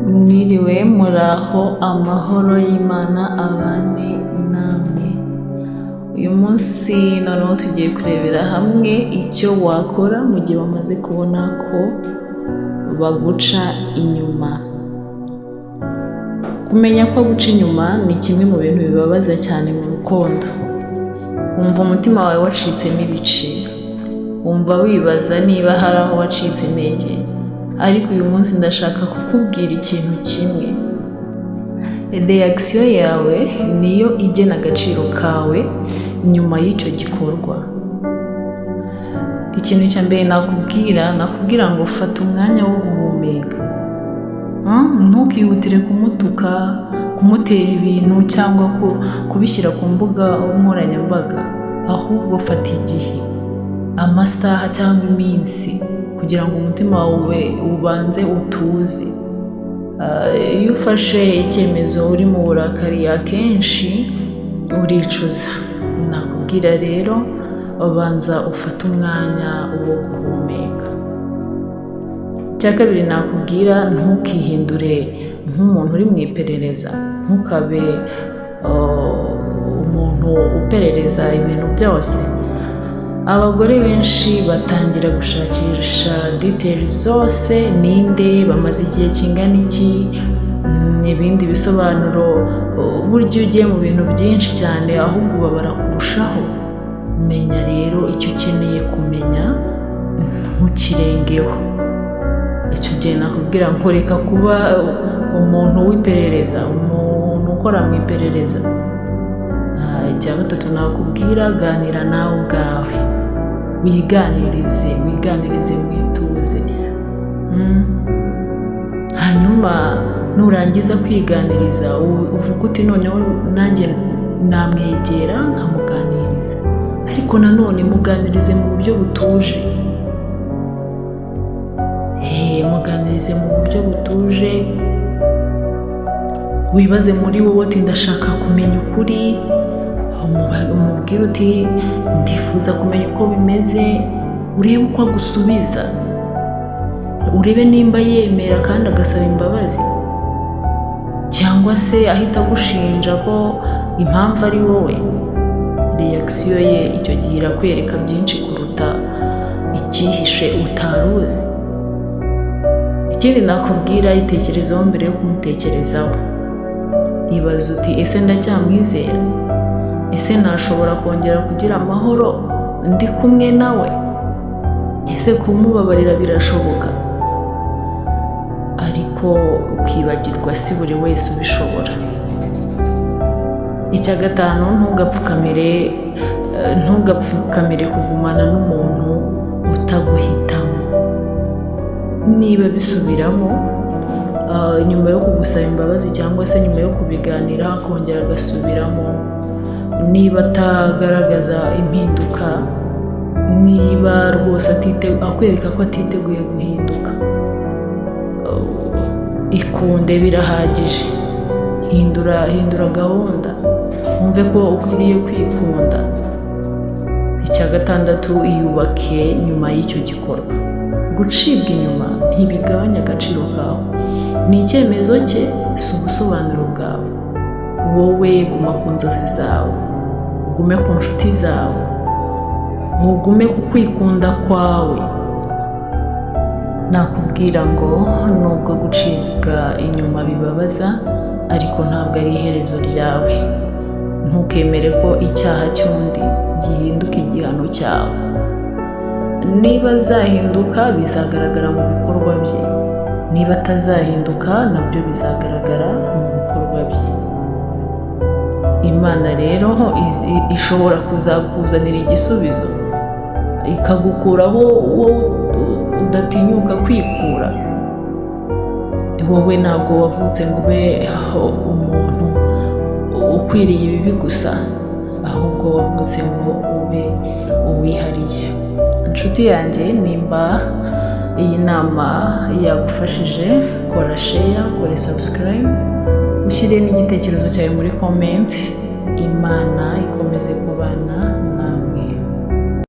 Mwiriwe muraho, amahoro y'Imana abane namwe. Uyu munsi noneho tugiye kurebera hamwe icyo wakora mu gihe wamaze kubona ko baguca inyuma. Kumenya ko guca inyuma ni kimwe mu bintu bibabaza cyane mu rukundo. Wumva umutima wawe wacitsemo ibice, wumva wibaza niba hari aho wacitse intege. Ariko uyu munsi ndashaka kukubwira ikintu kimwe. Reaction yawe niyo igena agaciro kawe nyuma y'icyo gikorwa. Ikintu cya mbere nakubwira ngo fata umwanya wo guhumeka. Ntukihutire kumutuka, kumutera ibintu cyangwa kubishyira ku mbuga nkoranyambaga. Ahubwo fata igihe, amasaha cyangwa iminsi kugira ngo umutima wawe ubanze utuze. Iyo ufashe icyemezo uri mu burakari akenshi uricuza. Nakubwira rero banza ufate umwanya wo guhumeka. Icya kabiri nakubwira, ntukihindure nk'umuntu uri mu iperereza. Ntukabe umuntu uperereza ibintu byose. Abagore benshi batangira gushakisha details zose, ninde, bamaze igihe kingana iki, ibindi bisobanuro. Burya ugiye mu bintu byinshi cyane ahubwo ubabara kurushaho. Menya rero icyo ukeneye kumenya, ntukirengeho. Icyo gihe nakubwira ngo reka kuba umuntu w'iperereza, umuntu ukora mu iperereza. Icya gatatu nakubwira, ganira nawe ubwawe, wiganirize mwituze. Hanyuma nurangiza kwiganiriza uvuga uti noneho nanjye namwegera nkamuganiriza. Ariko nanone muganirize mu buryo butuje. Muganirize mu buryo butuje. Wibaze muri wowe uti ndashaka kumenya ukuri. Umubwire uti ndifuza kumenya uko bimeze. Urebe uko agusubiza, urebe nimba yemera kandi agasaba imbabazi, cyangwa se ahita agushinja ko impamvu ari wowe. Reaction ye icyo gihe irakwereka byinshi kuruta icyihishe utaruzi. Ikindi nakubwira, itekerezaho mbere yo kumutekerezaho. Ibaza uti ese ndacyamwizera? Ese nashobora kongera kugira amahoro ndi kumwe nawe? Ese kumubabarira birashoboka? Ariko ukibagirwa si buri wese ubishobora. Icya gatanu, ntugapfukamire kugumana n'umuntu utaguhitamo. Niba bisubiramo nyuma yo kugusaba imbabazi cyangwa se nyuma yo kubiganira akongera agasubiramo, niba atagaragaza impinduka, niba rwose akwereka ko atiteguye guhinduka, ikunde birahagije. Hindura gahunda, wumve ko ukwiriye kwikunda. Icya gatandatu, iyubake nyuma y'icyo gikorwa. Gucibwa inyuma ntibigabanya agaciro kawe. Ni icyemezo cye, si ubusobanuro bwawe. Wowe guma ku nzozi zawe, ugume ku nshuti zawe, ugume ku kwikunda kwawe. Nakubwira ngo nubwo gucibwa inyuma bibabaza, ariko ntabwo ari iherezo ryawe. Ntukemere ko icyaha cy'undi gihinduka igihano cyawe. Niba azahinduka bizagaragara mu bikorwa bye, niba atazahinduka nabyo bizagaragara mu bikorwa bye. Imana rero ishobora kuzakuzanira igisubizo, ikagukuraho wowe udatinyuka kwikura. Wowe ntabwo wavutse ngo ube umuntu ukwiriye ibibi gusa, ahubwo wavutse ngo ube uwihariye. Inshuti yanjye, nimba iyi nama yagufashije, kora share, kora subscribe, ushyire n'igitekerezo cyawe muri comment. Imana ikomeze kubana nawe.